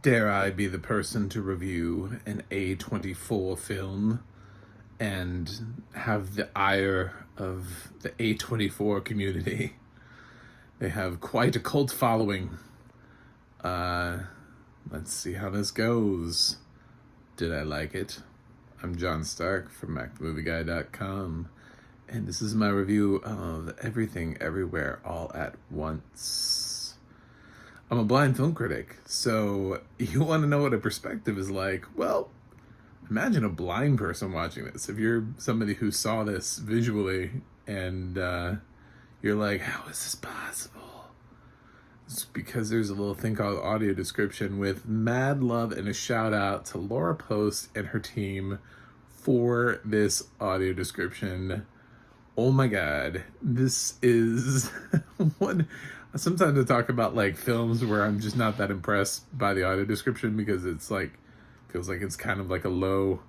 Dare I be the person to review an A24 film and have the ire of the A24 community? They have quite a cult following. Uh, let's see how this goes. Did I like it? I'm John Stark from Movieguy.com, and this is my review of Everything Everywhere All at Once. I'm a blind film critic, so you want to know what a perspective is like? Well, imagine a blind person watching this. If you're somebody who saw this visually and you're like, how is this possible? It's because there's a little thing called audio description with mad love and a shout out to Laura Post and her team for this audio description. Oh my God, this is one. Sometimes I talk about like films where I'm just not that impressed by the audio description because it's like, feels like it's kind of like a low,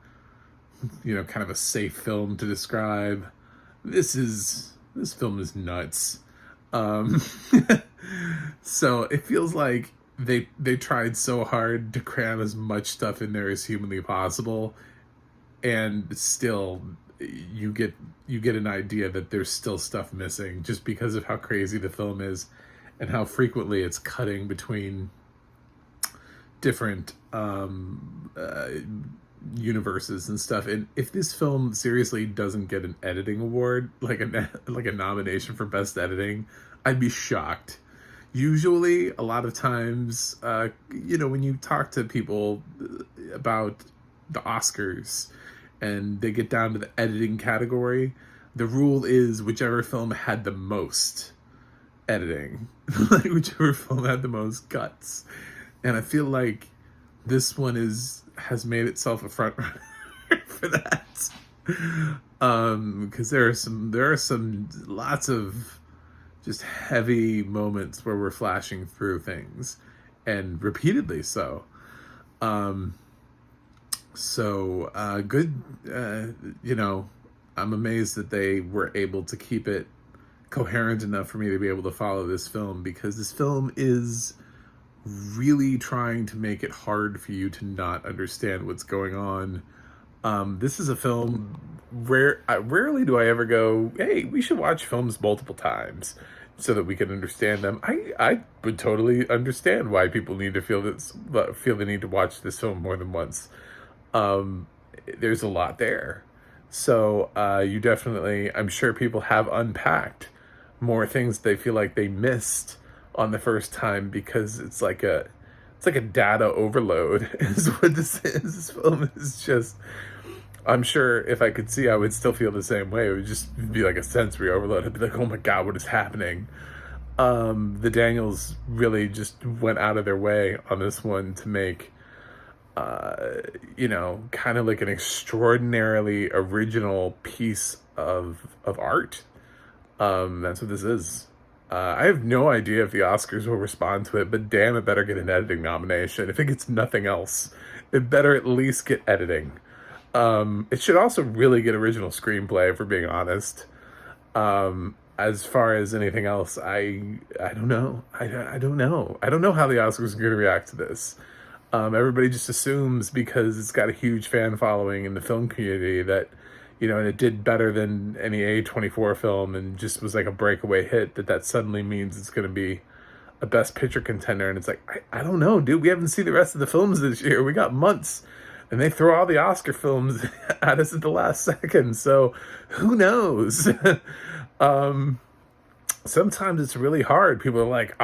kind of a safe film to describe. This film is nuts. So it feels like they tried so hard to cram as much stuff in there as humanly possible, and still you get an idea that there's still stuff missing just because of how crazy the film is and how frequently it's cutting between different universes and stuff. And if this film seriously doesn't get an editing award, like a nomination for best editing, I'd be shocked. Usually, a lot of times, when you talk to people about the Oscars and they get down to the editing category, the rule is whichever film had the most editing, like whichever film had the most cuts. And I feel like this one has made itself a front runner for that. Because there are some lots of just heavy moments where we're flashing through things, and repeatedly so. Good. I'm amazed that they were able to keep it coherent enough for me to be able to follow this film, because this film is really trying to make it hard for you to not understand what's going on. This is a film where rarely do I ever go, hey, we should watch films multiple times so that we can understand them. I would totally understand why people need to feel the need to watch this film more than once. There's a lot there. So you definitely, I'm sure people have unpacked more things they feel like they missed on the first time, because it's like a data overload is what this is. This film is just, I'm sure if I could see, I would still feel the same way. It would just be like a sensory overload. I'd be like, oh my God, what is happening? The Daniels really just went out of their way on this one to make kind of like an extraordinarily original piece of art. That's what this is. I have no idea if the Oscars will respond to it, but damn, it better get an editing nomination. If it gets nothing else, it better at least get editing. It should also really get original screenplay, if we're being honest. As far as anything else, I don't know. I don't know. I don't know how the Oscars are going to react to this. Everybody just assumes because it's got a huge fan following in the film community that, and it did better than any A24 film and just was like a breakaway hit, that suddenly means it's going to be a Best Picture contender. And it's like, I don't know, dude. We haven't seen the rest of the films this year. We got months. And they throw all the Oscar films at us at the last second. So who knows? Sometimes it's really hard. People are like,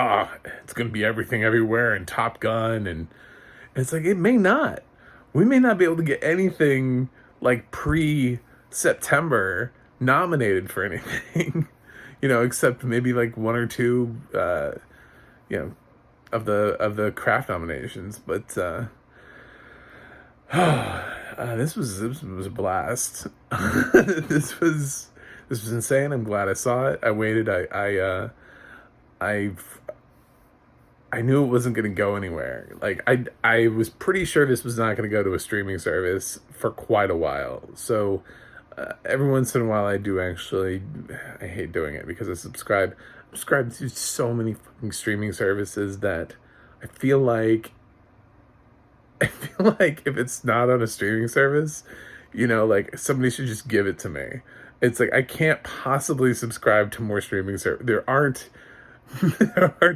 it's going to be Everything Everywhere and Top Gun. And it's like, it may not. We may not be able to get anything like pre-September nominated for anything, except maybe like one or two, of the craft nominations. But this was a blast. This was insane. I'm glad I saw it. I waited. I knew it wasn't going to go anywhere. Like, I was pretty sure this was not going to go to a streaming service for quite a while. So every once in a while I do actually, I hate doing it because I subscribe to so many fucking streaming services that I feel like Like, if it's not on a streaming service, like, somebody should just give it to me. It's like, I can't possibly subscribe to more streaming services. There aren't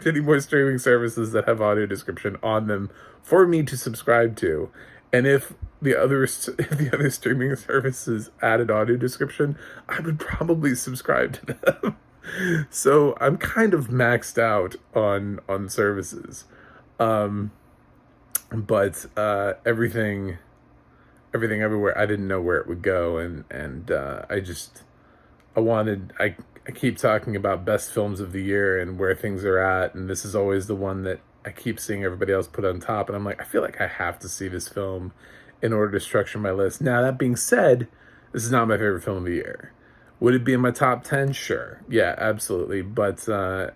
any more streaming services that have audio description on them for me to subscribe to. And if the other streaming services added audio description, I would probably subscribe to them. So I'm kind of maxed out on services. But everything everywhere, I didn't know where it would go, and I keep talking about best films of the year and where things are at, and this is always the one that I keep seeing everybody else put on top, and I'm like, I feel like I have to see this film in order to structure my list. Now, that being said, this is not my favorite film of the year. Would it be in my top 10? Sure. Yeah, absolutely. But I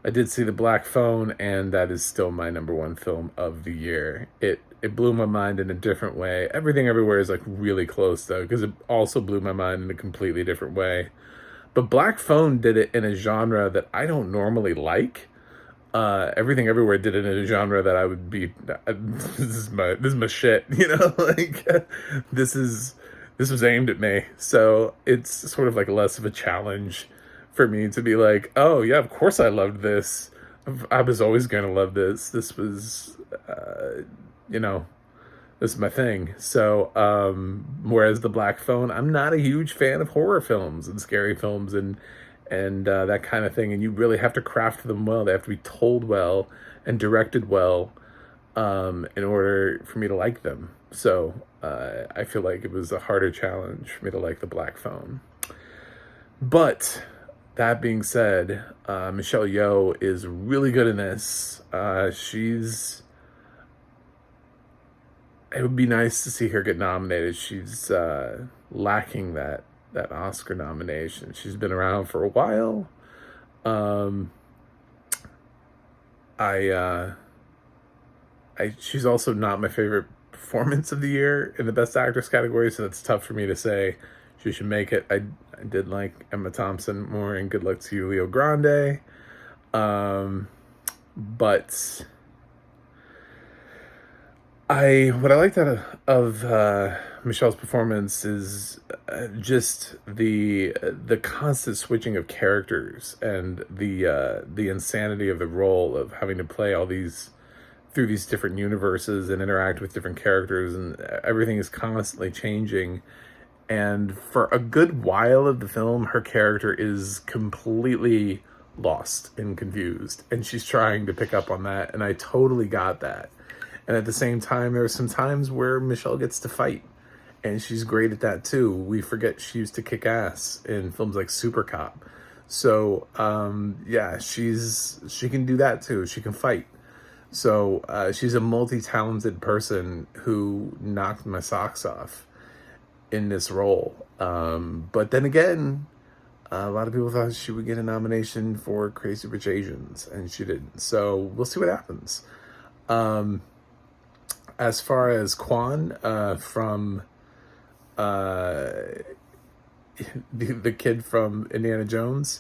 did see The Black Phone, and that is still my number one film of the year. It blew my mind in a different way. Everything Everywhere is like really close though, because it also blew my mind in a completely different way. But Black Phone did it in a genre that I don't normally like. Everything Everywhere did it in a genre that I would be. This is my shit. Like this was aimed at me. So it's sort of like less of a challenge for me to be like, oh yeah, of course I loved this. I was always going to love this. This was, this is my thing. So, whereas The Black Phone, I'm not a huge fan of horror films and scary films and that kind of thing. And you really have to craft them well. They have to be told well and directed well, in order for me to like them. So, I feel like it was a harder challenge for me to like The Black Phone. But that being said, Michelle Yeoh is really good in this. It would be nice to see her get nominated. She's lacking that Oscar nomination. She's been around for a while. She's also not my favorite performance of the year in the Best Actress category, so it's tough for me to say she should make it. I did like Emma Thompson more in Good Luck to You, Leo Grande. But what I liked of Michelle's performance is just the constant switching of characters and the insanity of the role of having to play all these through these different universes and interact with different characters, and everything is constantly changing. And for a good while of the film, her character is completely lost and confused, and she's trying to pick up on that, and I totally got that. And at the same time, there are some times where Michelle gets to fight, and she's great at that too. We forget she used to kick ass in films like Super Cop. So, yeah, she can do that too. She can fight. So, she's a multi-talented person who knocked my socks off in this role. But then again, a lot of people thought she would get a nomination for Crazy Rich Asians, and she didn't. So we'll see what happens. As far as Quan, from the kid from Indiana Jones,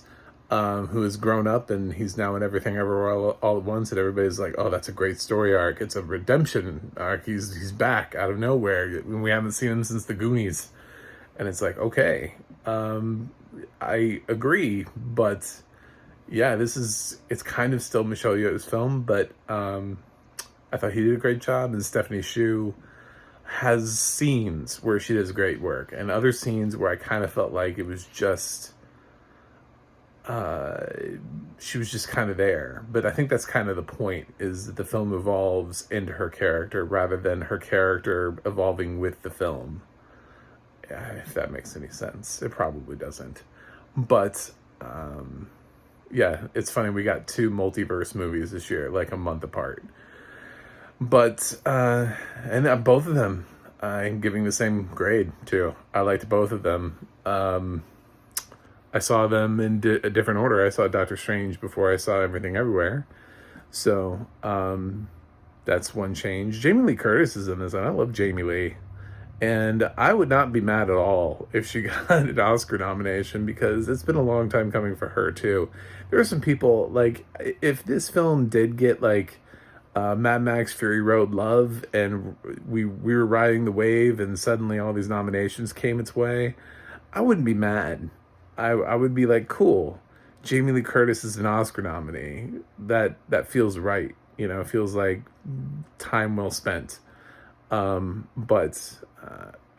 who has grown up and he's now in Everything Everywhere all at once, and everybody's like, oh, that's a great story arc. It's a redemption arc. He's back out of nowhere. We haven't seen him since the Goonies. And it's like, okay, I agree, but yeah, it's kind of still Michelle Yeoh's film, but I thought he did a great job, and Stephanie Hsu has scenes where she does great work, and other scenes where I kind of felt like it was just, she was just kind of there. But I think that's kind of the point, is that the film evolves into her character rather than her character evolving with the film. If that makes any sense. It probably doesn't. But, yeah, it's funny. We got 2 multiverse movies this year, like a month apart. But, and both of them, I'm giving the same grade, too. I liked both of them. I saw them in a different order. I saw Doctor Strange before I saw Everything Everywhere. So, that's one change. Jamie Lee Curtis is in this, and I love Jamie Lee. And I would not be mad at all if she got an Oscar nomination, because it's been a long time coming for her, too. There are some people, like, if this film did get, like, Mad Max Fury Road Love, and we were riding the wave, and suddenly all these nominations came its way, I wouldn't be mad. I would be like, cool. Jamie Lee Curtis is an Oscar nominee. That feels right. You know, it feels like time well spent. But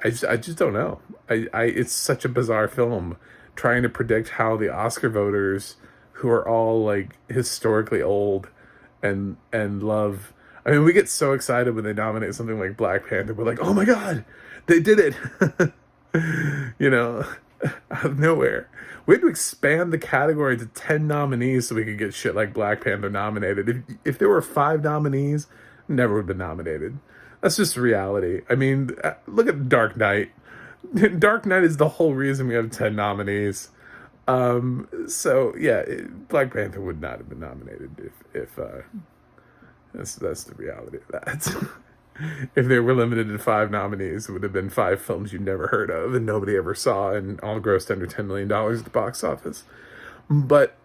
I just don't know. It's such a bizarre film, trying to predict how the Oscar voters, who are all like historically old and love. I mean, we get so excited when they nominate something like Black Panther. We're like, oh my god, they did it. You know, out of nowhere. We had to expand the category to 10 nominees so we could get shit like Black Panther nominated. If there were 5 nominees, never would have been nominated. That's just reality. I mean, look at Dark Knight. Dark Knight is the whole reason we have 10 nominees. So yeah, Black Panther would not have been nominated if that's the reality of that. If they were limited to 5 nominees, it would have been 5 films you never heard of and nobody ever saw, and all grossed under $10 million at the box office. But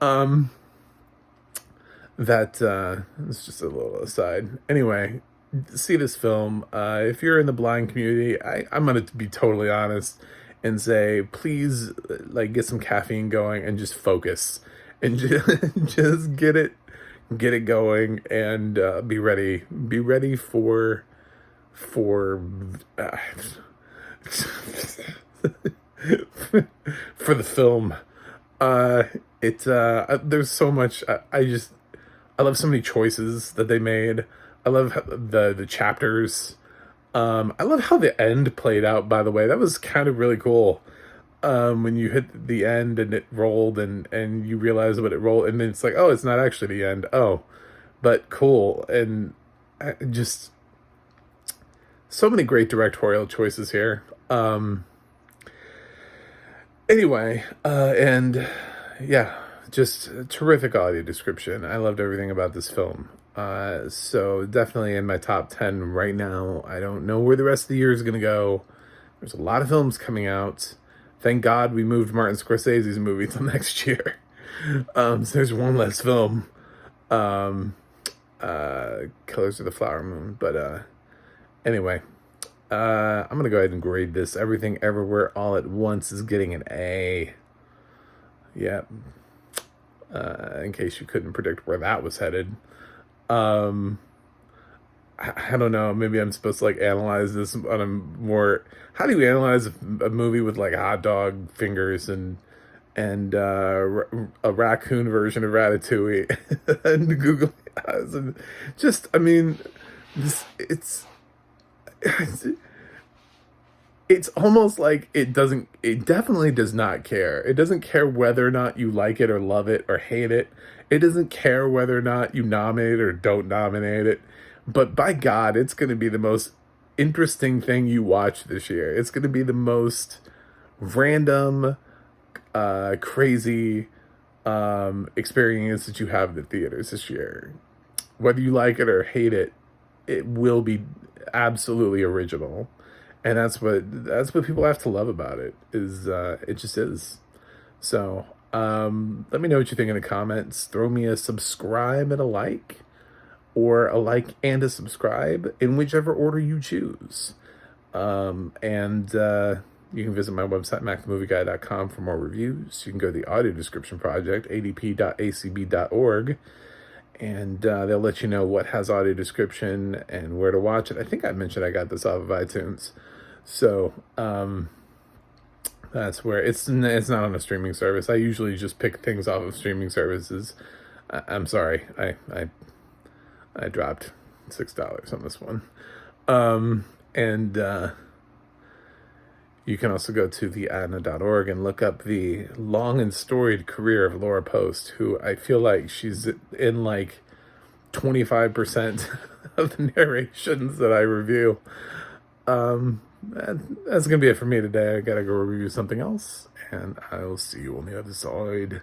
that is just a little aside. Anyway, see this film. If you're in the blind community, I'm gonna be totally honest and say, please, like, get some caffeine going and just focus and just get it going, and be ready for for the film. There's so much. I love so many choices that they made. I love the chapters. I love how the end played out, by the way. That was kind of really cool. When you hit the end and it rolled, and you realize what it rolled, and then it's like, oh, it's not actually the end. Oh, but cool. And just so many great directorial choices here. Anyway, and yeah, just a terrific audio description. I loved everything about this film. So definitely in my top 10 right now. I don't know where the rest of the year is going to go. There's a lot of films coming out. Thank God we moved Martin Scorsese's movie till next year. So there's one less film. Killers of the Flower Moon. But anyway, I'm going to go ahead and grade this. Everything Everywhere All at Once is getting an A. Yep. In case you couldn't predict where that was headed. I don't know. Maybe I'm supposed to like analyze this on a more. How do you analyze a movie with like hot dog fingers and a raccoon version of Ratatouille and Google eyes, and just, I mean, it's almost like it definitely does not care. It doesn't care whether or not you like it or love it or hate it. It doesn't care whether or not you nominate it or don't nominate it. But by God, it's going to be the most interesting thing you watch this year. It's going to be the most random, crazy experience that you have in the theaters this year. Whether you like it or hate it, it will be absolutely original. And that's what people have to love about it, is it just is. So let me know what you think in the comments. Throw me a subscribe and a like, or a like and a subscribe, in whichever order you choose. And you can visit my website, macthemovieguy.com, for more reviews. You can go to the audio description project, adp.acb.org, and they'll let you know what has audio description and where to watch it. I think I mentioned I got this off of iTunes. So that's where it's not on a streaming service. I usually just pick things off of streaming services. I'm sorry. I dropped $6 on this one. And you can also go to theadna.org and look up the long and storied career of Laura Post, who I feel like she's in like 25% of the narrations that I review. That's going to be it for me today. I got to go review something else, and I will see you on the other side.